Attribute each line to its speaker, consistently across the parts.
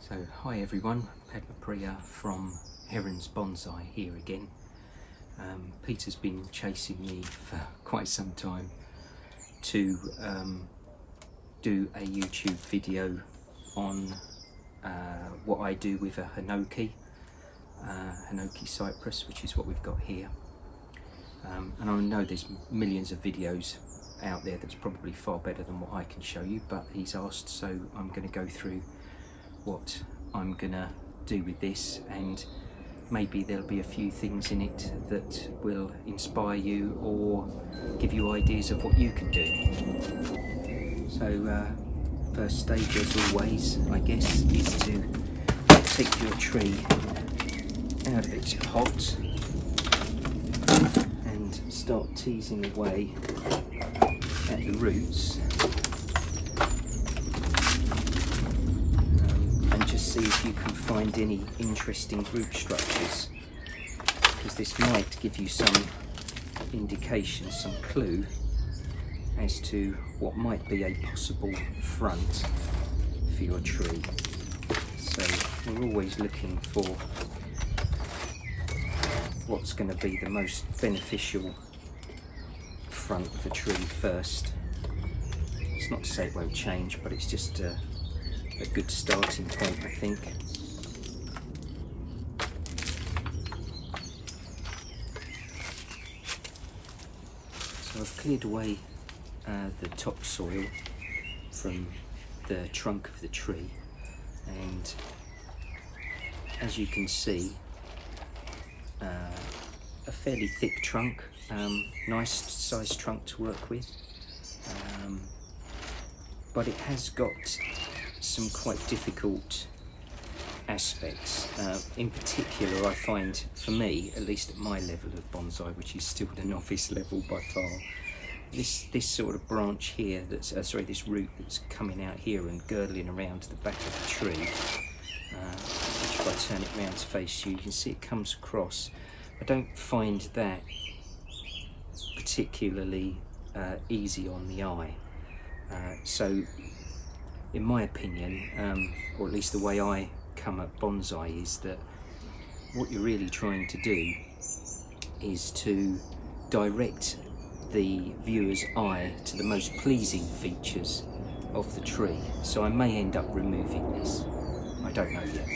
Speaker 1: So hi everyone, Padmapriya from Herons Bonsai here again. Peter's been chasing me for quite some time to do a YouTube video on what I do with a Hinoki Cypress, which is what we've got here. And I know there's millions of videos out there that's probably far better than what I can show you, but he's asked, so I'm going to go through what I'm gonna do with this, and maybe there'll be a few things in it that will inspire you or give you ideas of what you can do. So first stage, as always, I guess, is to take your tree out of its pot and start teasing away at the roots. See if you can find any interesting root structures, because this might give you some indication, some clue as to what might be a possible front for your tree. So we're always looking for what's going to be the most beneficial front of the tree first. It's not to say it won't change, but it's just a good starting point, I think. So I've cleared away the topsoil from the trunk of the tree, and as you can see, a fairly thick trunk, nice sized trunk to work with, but it has got some quite difficult aspects. In particular, I find, for me, at least at my level of bonsai, which is still the novice level by far, this sort of branch here, that's this root that's coming out here and girdling around the back of the tree, which if I turn it around to face you, you can see it comes across. I don't find that particularly easy on the eye. So in my opinion, or at least the way I come at bonsai, is that what you're really trying to do is to direct the viewer's eye to the most pleasing features of the tree. So I may end up removing this. I don't know yet.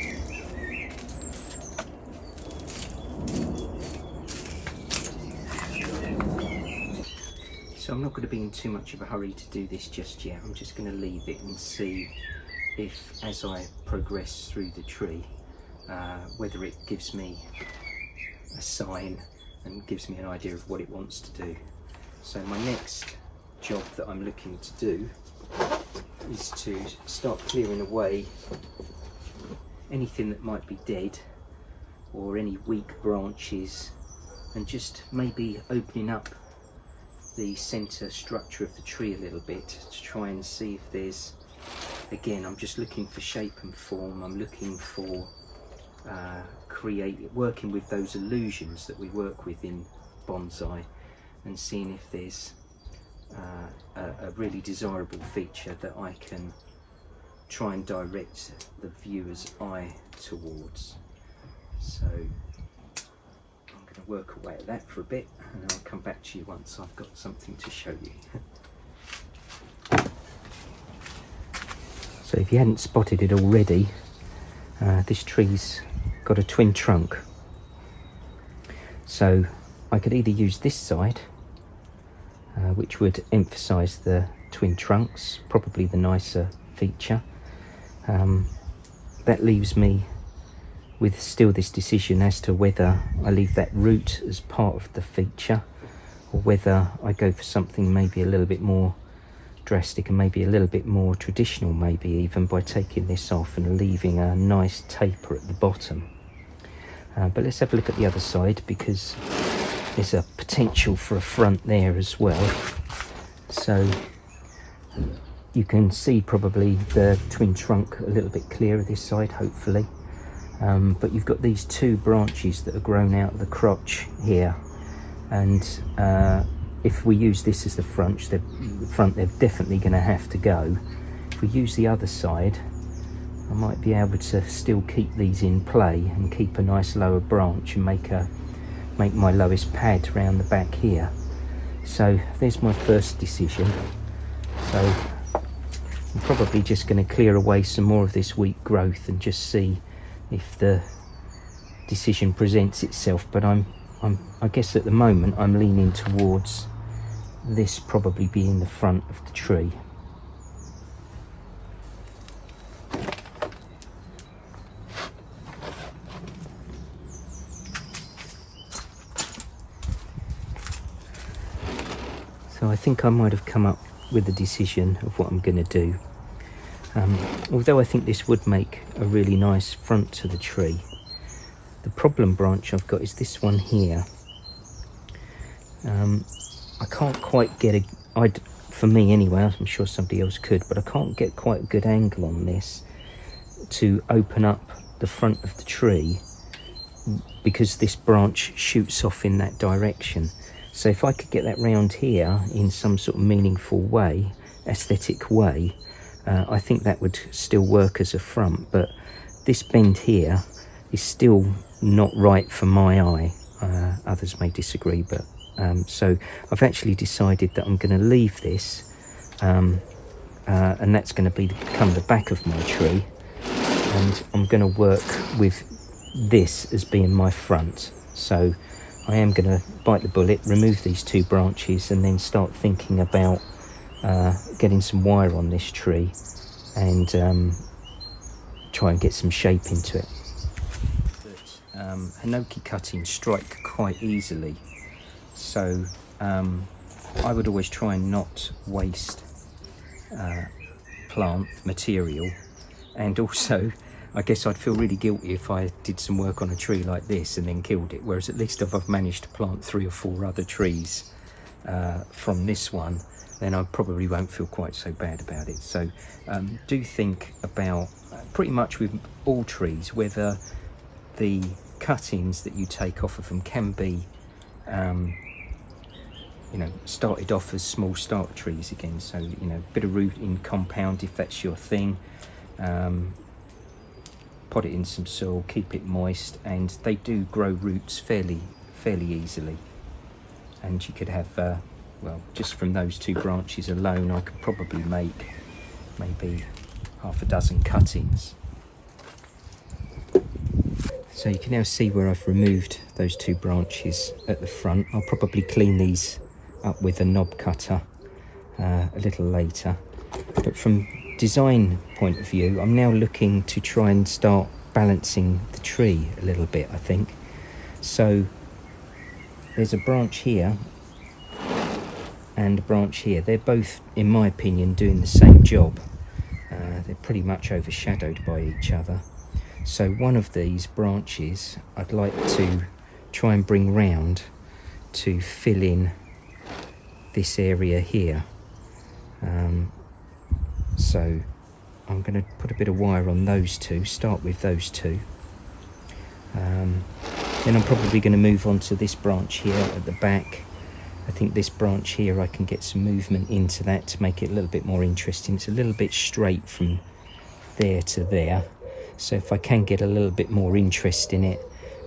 Speaker 1: So I'm not going to be in too much of a hurry to do this just yet. I'm just going to leave it and see if, as I progress through the tree, whether it gives me a sign and gives me an idea of what it wants to do. So my next job that I'm looking to do is to start clearing away anything that might be dead or any weak branches, and just maybe opening up the centre structure of the tree a little bit to try and see if there's, again, I'm just looking for shape and form. I'm looking for working with those illusions that we work with in bonsai, and seeing if there's a really desirable feature that I can try and direct the viewer's eye towards. So I'm going to work away at that for a bit, and I'll come back to you once I've got something to show you. So if you hadn't spotted it already, this tree's got a twin trunk. So I could either use this side, which would emphasise the twin trunks, probably the nicer feature. That leaves me with still this decision as to whether I leave that root as part of the feature, or whether I go for something maybe a little bit more drastic and maybe a little bit more traditional, maybe even by taking this off and leaving a nice taper at the bottom. But let's have a look at the other side, because there's a potential for a front there as well. So you can see probably the twin trunk a little bit clearer this side, hopefully. But you've got these two branches that are grown out of the crotch here, and if we use this as the front, they're definitely going to have to go. If we use the other side, I might be able to still keep these in play and keep a nice lower branch and make my lowest pad round the back here. So there's my first decision. So I'm probably just going to clear away some more of this weak growth and just see if the decision presents itself. But I guess at the moment I'm leaning towards this probably being the front of the tree. So I think I might have come up with a decision of what I'm going to do. Although I think this would make a really nice front to the tree, the problem branch I've got is this one here. I can't quite get for me anyway, I'm sure somebody else could, but I can't get quite a good angle on this to open up the front of the tree because this branch shoots off in that direction. So if I could get that round here in some sort of meaningful way, aesthetic way, I think that would still work as a front. But this bend here is still not right for my eye. Others may disagree, but so I've actually decided that I'm going to leave this, and that's going to become the back of my tree, and I'm going to work with this as being my front. So I am going to bite the bullet, remove these two branches, and then start thinking about getting some wire on this tree and try and get some shape into it. But Hinoki cuttings strike quite easily, so I would always try and not waste plant material, and also I guess I'd feel really guilty if I did some work on a tree like this and then killed it, whereas at least if I've managed to plant 3 or 4 other trees from this one, then I probably won't feel quite so bad about it. So do think about, pretty much with all trees, whether the cuttings that you take off of them can be started off as small starter trees again. So a bit of rooting compound if that's your thing. Pot it in some soil, keep it moist, and they do grow roots fairly easily. And you could have, well, just from those 2 branches alone, I could probably make maybe half a dozen cuttings. So you can now see where I've removed those 2 branches at the front. I'll probably clean these up with a knob cutter a little later. But from design point of view, I'm now looking to try and start balancing the tree a little bit, I think. So there's a branch here and a branch here. They're both, in my opinion, doing the same job. They're pretty much overshadowed by each other. So one of these branches I'd like to try and bring round to fill in this area here. So I'm going to put a bit of wire on those 2, start with those 2. Then I'm probably going to move on to this branch here at the back. I think this branch here, I can get some movement into that to make it a little bit more interesting. It's a little bit straight from there to there. So if I can get a little bit more interest in it,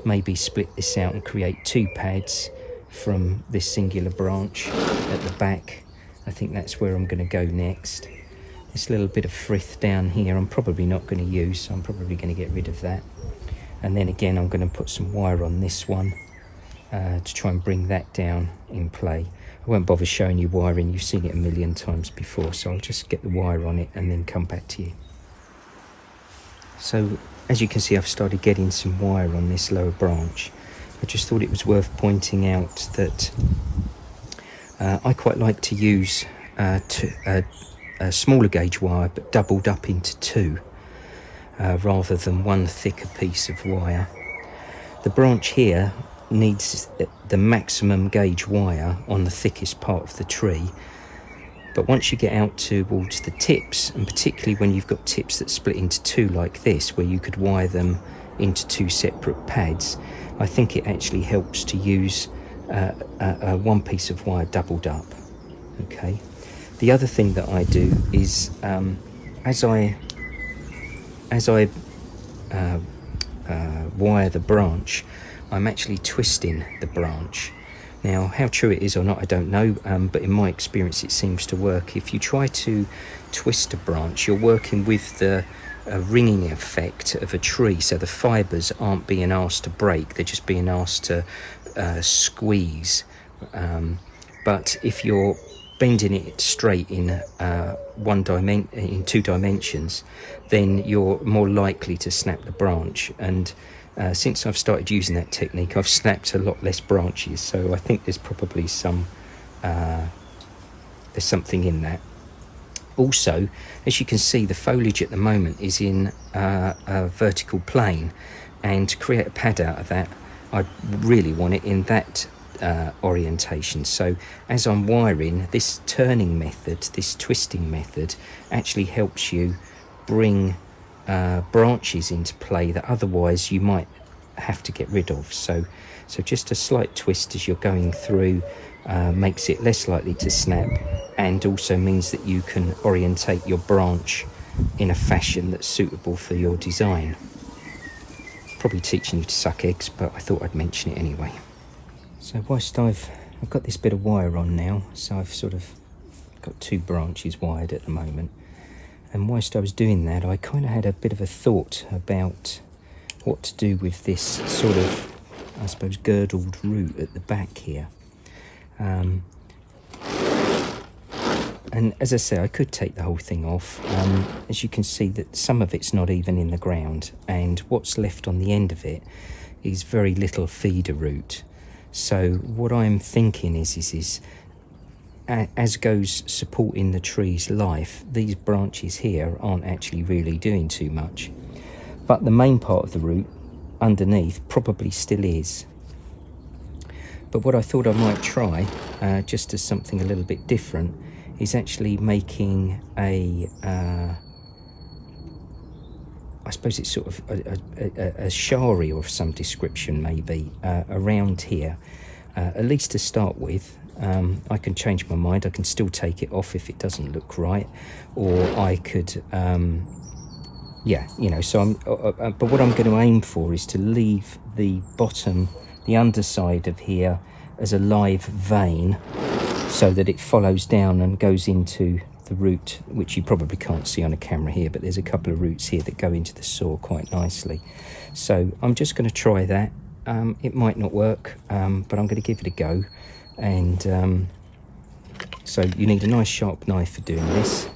Speaker 1: maybe split this out and create 2 pads from this singular branch at the back. I think that's where I'm going to go next. This little bit of frith down here I'm probably not going to use, so I'm probably going to get rid of that. And then again I'm going to put some wire on this one to try and bring that down in play. I won't bother showing you wiring, you've seen it a million times before, so I'll just get the wire on it and then come back to you. So as you can see, I've started getting some wire on this lower branch. I just thought it was worth pointing out that I quite like to use a smaller gauge wire but doubled up into 2 rather than one thicker piece of wire. The branch here needs the maximum gauge wire on the thickest part of the tree, but once you get out towards the tips, and particularly when you've got tips that split into 2 like this, where you could wire them into 2 separate pads, I think it actually helps to use one piece of wire doubled up. Okay. The other thing that I do is as I as I wire the branch, I'm actually twisting the branch. Now, how true it is or not, I don't know, but in my experience it seems to work. If you try to twist a branch, you're working with the ringing effect of a tree, so the fibres aren't being asked to break, they're just being asked to squeeze. But if you're bending it straight in in 2 dimensions, then you're more likely to snap the branch. And since I've started using that technique, I've snapped a lot less branches, so I think there's probably there's something in that. Also, as you can see, the foliage at the moment is in a vertical plane, and to create a pad out of that, I really want it in that orientation. So as I'm wiring, this turning method, this twisting method, actually helps you bring branches into play that otherwise you might have to get rid of. So just a slight twist as you're going through makes it less likely to snap, and also means that you can orientate your branch in a fashion that's suitable for your design. Probably teaching you to suck eggs, but I thought I'd mention it anyway. So whilst I've got this bit of wire on now, so I've sort of got 2 branches wired at the moment, and whilst I was doing that, I kind of had a bit of a thought about what to do with this sort of, I suppose, girdled root at the back here. And as I say, I could take the whole thing off. As you can see, that some of it's not even in the ground, and what's left on the end of it is very little feeder root. So what I'm thinking is as goes supporting the tree's life, these branches here aren't actually really doing too much, but the main part of the root underneath probably still is. But what I thought I might try, just as something a little bit different, is actually making I suppose it's sort of a shari of some description, maybe, around here, at least to start with. I can change my mind, I can still take it off if it doesn't look right, or I could, yeah, you know, so but what I'm going to aim for is to leave the bottom, the underside of here, as a live vein, so that it follows down and goes into the root, which you probably can't see on a camera here, but there's a couple of roots here that go into the saw quite nicely. So I'm just going to try that. It might not work, but I'm going to give it a go. And so you need a nice sharp knife for doing this,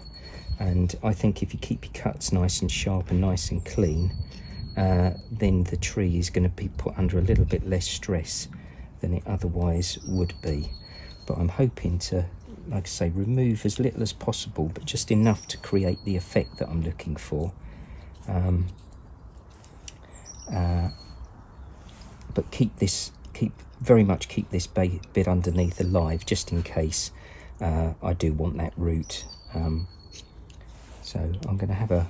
Speaker 1: and I think if you keep your cuts nice and sharp and nice and clean, then the tree is going to be put under a little bit less stress than it otherwise would be. But I'm hoping to, like I say, remove as little as possible, but just enough to create the effect that I'm looking for. But very much keep this bit underneath alive, just in case I do want that root. So I'm going to have a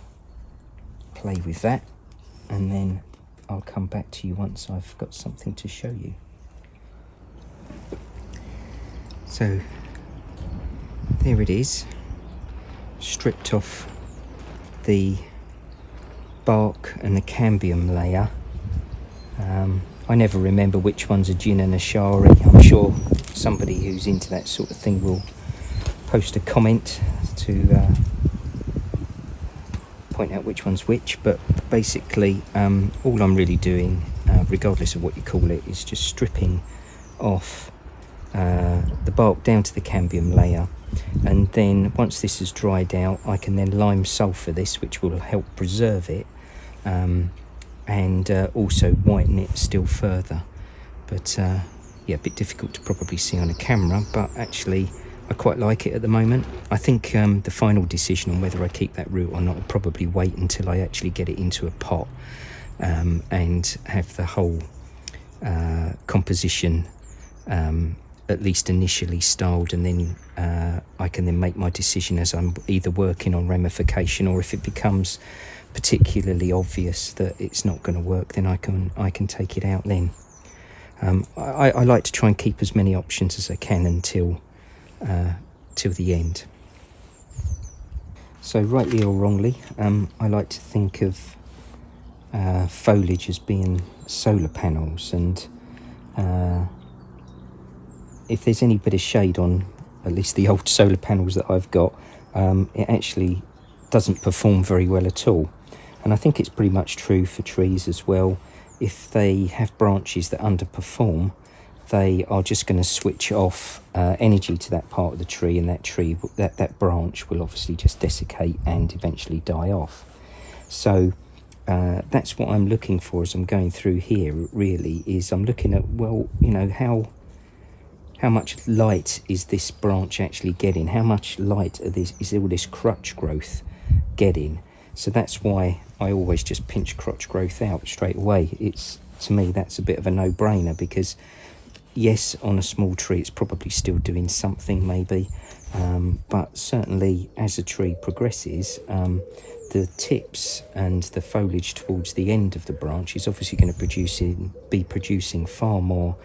Speaker 1: play with that, and then I'll come back to you once I've got something to show you. So there it is, stripped off the bark and the cambium layer. I never remember which one's a gin and a shari. I'm sure somebody who's into that sort of thing will post a comment to point out which one's which, but basically all I'm really doing, regardless of what you call it, is just stripping off the bark down to the cambium layer, and then once this has dried out, I can then lime sulphur this, which will help preserve it, and also whiten it still further. But yeah, a bit difficult to probably see on a camera, but actually I quite like it at the moment. I think the final decision on whether I keep that root or not will probably wait until I actually get it into a pot, and have the whole composition at least initially styled, and then I can then make my decision as I'm either working on ramification, or if it becomes particularly obvious that it's not going to work, then I can take it out then. I like to try and keep as many options as I can until till the end. So rightly or wrongly, I like to think of foliage as being solar panels, and if there's any bit of shade on at least the old solar panels that I've got, it actually doesn't perform very well at all. And I think it's pretty much true for trees as well. If they have branches that underperform, they are just going to switch off energy to that part of the tree, and that branch will obviously just desiccate and eventually die off. So that's what I'm looking for as I'm going through here, really, is I'm looking at, well, you know, how much light is this branch actually getting? How much light is all this crotch growth getting? So that's why I always just pinch crotch growth out straight away. To me, that's a bit of a no-brainer, because yes, on a small tree it's probably still doing something maybe, but certainly as a tree progresses, the tips and the foliage towards the end of the branch is obviously going to be producing far more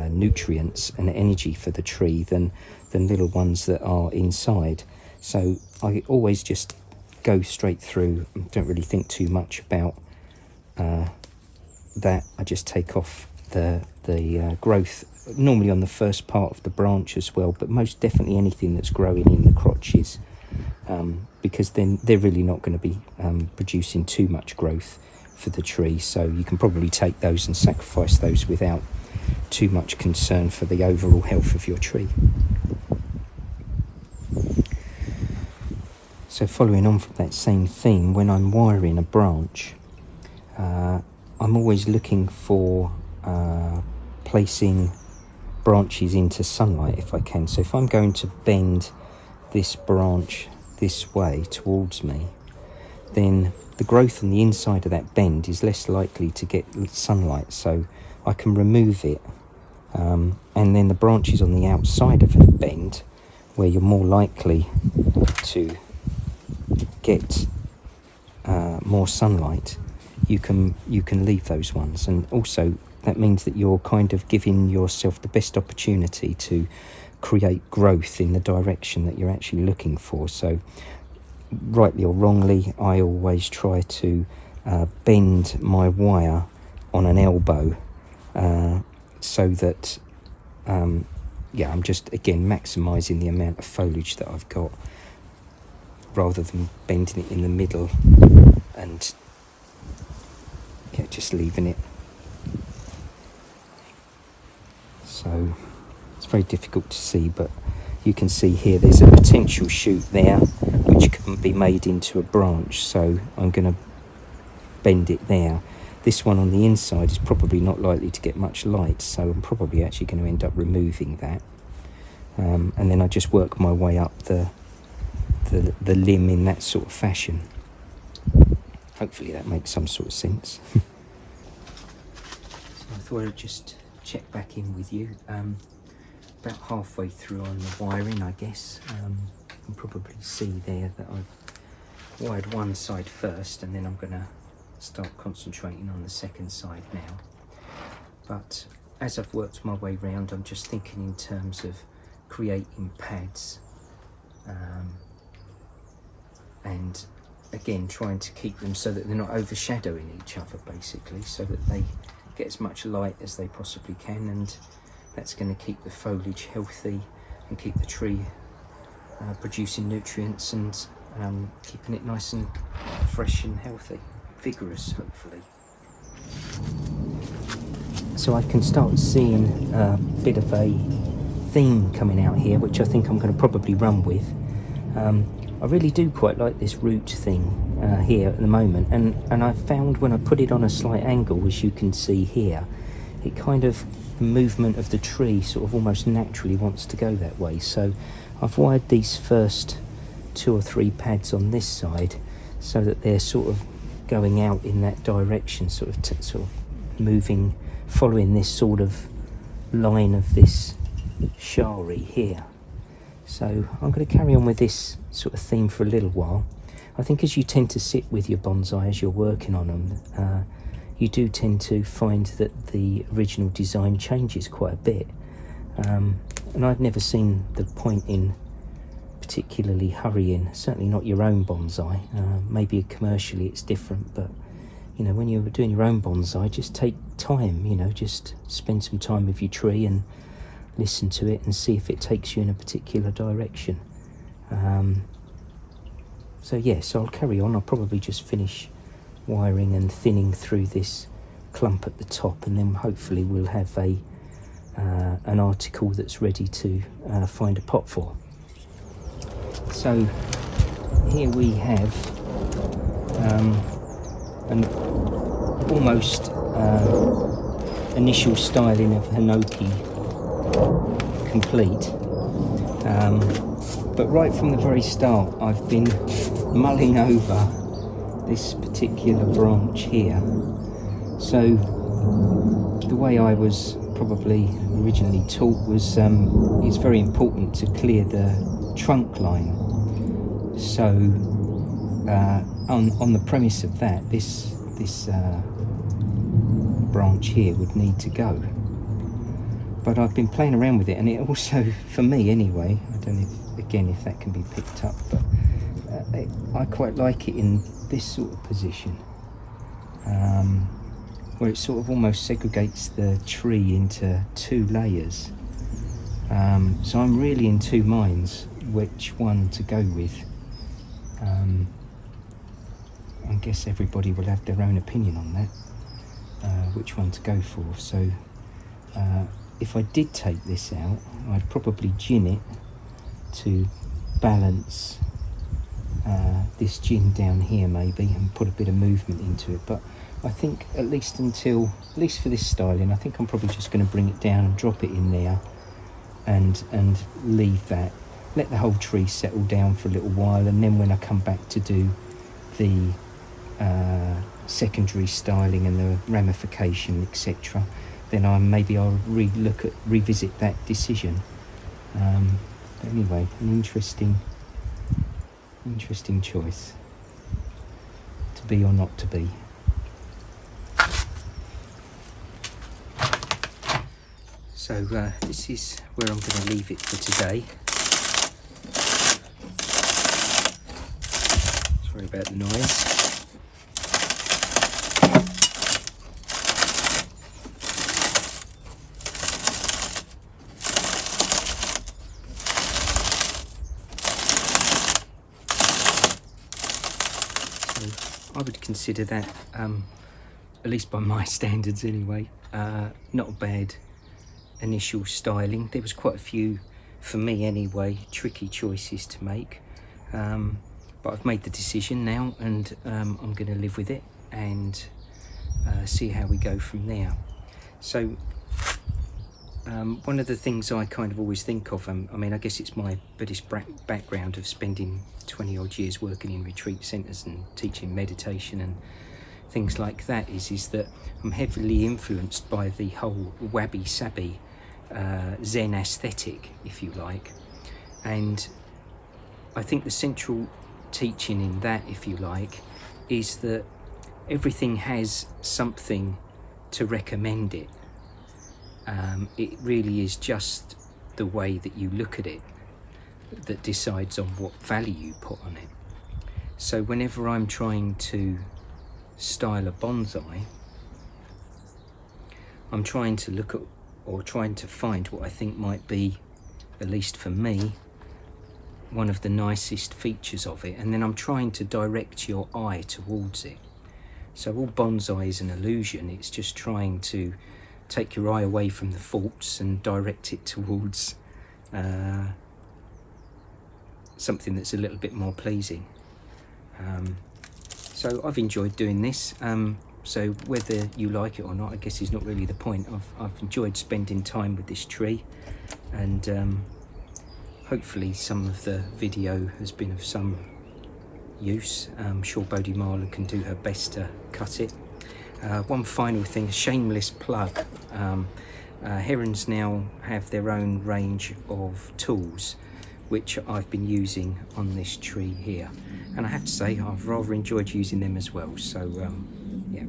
Speaker 1: nutrients and energy for the tree than little ones that are inside. So I always just go straight through, don't really think too much about that. I just take off the growth, normally on the first part of the branch as well, but most definitely anything that's growing in the crotches, because then they're really not going to be producing too much growth for the tree. So you can probably take those and sacrifice those without too much concern for the overall health of your tree. So following on from that same theme, when I'm wiring a branch, I'm always looking for placing branches into sunlight if I can. So if I'm going to bend this branch this way towards me, then the growth on the inside of that bend is less likely to get sunlight, so I can remove it, and then the branches on the outside of the bend, where you're more likely to get more sunlight, you can leave those ones. And also that means that you're kind of giving yourself the best opportunity to create growth in the direction that you're actually looking for. So rightly or wrongly, I always try to bend my wire on an elbow, so that I'm just again maximising the amount of foliage that I've got, rather than bending it in the middle and just leaving it. So it's very difficult to see, but you can see here there's a potential shoot there which can be made into a branch, so I'm going to bend it there. This one on the inside is probably not likely to get much light, so I'm probably actually going to end up removing that, and then I just work my way up the limb in that sort of fashion. Hopefully that makes some sort of sense. So I thought I'd just check back in with you. About halfway through on the wiring, I guess. You can probably see there that I've wired one side first, and then I'm going to start concentrating on the second side now. But as I've worked my way round, I'm just thinking in terms of creating pads, and again trying to keep them so that they're not overshadowing each other, basically, so that they get as much light as they possibly can, and that's going to keep the foliage healthy and keep the tree producing nutrients, and keeping it nice and fresh and healthy, vigorous, hopefully. So I can start seeing a bit of a theme coming out here, which I think I'm going to probably run with. I really do quite like this root thing here at the moment, and I've found when I put it on a slight angle, as you can see here, it kind of, the movement of the tree sort of almost naturally wants to go that way. So I've wired these first 2 or 3 pads on this side so that they're sort of going out in that direction, sort of moving, following this sort of line of this shari here. So I'm going to carry on with this sort of theme for a little while. I think as you tend to sit with your bonsai as you're working on them, you do tend to find that the original design changes quite a bit. And I've never seen the point in particularly hurrying, certainly not your own bonsai. Maybe commercially it's different, but you know, when you're doing your own bonsai, just take time, you know, just spend some time with your tree and listen to it and see if it takes you in a particular direction. So yes, I'll carry on. I'll probably just finish wiring and thinning through this clump at the top, and then hopefully we'll have an article that's ready to find a pot for. So here we have an almost initial styling of Hinoki complete, but right from the very start I've been mulling over this particular branch here. So the way I was probably originally taught was it's very important to clear the trunk line. So on the premise of that, this branch here would need to go. But I've been playing around with it, and it also, for me anyway, I don't know if that can be picked up, but I quite like it in this sort of position, where it sort of almost segregates the tree into two layers. So I'm really in two minds which one to go with. I guess everybody will have their own opinion on that, which one to go for. So if I did take this out, I'd probably gin it to balance this gin down here maybe, and put a bit of movement into it. But I think at least for this styling, I think I'm probably just going to bring it down and drop it in there and leave that, let the whole tree settle down for a little while, and then when I come back to do the secondary styling and the ramification, etc., then I'll revisit that decision. But anyway, an interesting choice, to be or not to be. So this is where I'm going to leave it for today. Sorry about the noise. I would consider that, at least by my standards anyway, not a bad initial styling. There was quite a few, for me anyway, tricky choices to make, but I've made the decision now, and I'm going to live with it and see how we go from there. So one of the things I kind of always think of, I mean, I guess it's my Buddhist background of spending 20 odd years working in retreat centres and teaching meditation and things like that, is that I'm heavily influenced by the whole wabi-sabi Zen aesthetic, if you like. And I think the central teaching in that, if you like, is that everything has something to recommend it. It really is just the way that you look at it that decides on what value you put on it. So whenever I'm trying to style a bonsai, I'm trying to look at, or trying to find, what I think might be, at least for me, one of the nicest features of it, and then I'm trying to direct your eye towards it. So all bonsai is an illusion. It's just trying to take your eye away from the faults and direct it towards something that's a little bit more pleasing. So I've enjoyed doing this. So whether you like it or not, I guess is not really the point. I've enjoyed spending time with this tree, and hopefully some of the video has been of some use. I'm sure Bodhi Mala can do her best to cut it. One final thing, a shameless plug. Herons now have their own range of tools which I've been using on this tree here, and I have to say I've rather enjoyed using them as well. So yeah,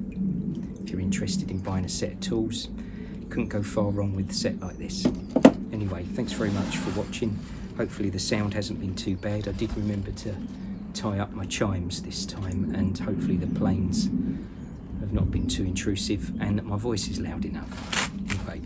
Speaker 1: if you're interested in buying a set of tools, couldn't go far wrong with a set like this. Anyway, thanks very much for watching. Hopefully the sound hasn't been too bad. I did remember to tie up my chimes this time, and hopefully the planes have not been too intrusive and that my voice is loud enough. Anyway,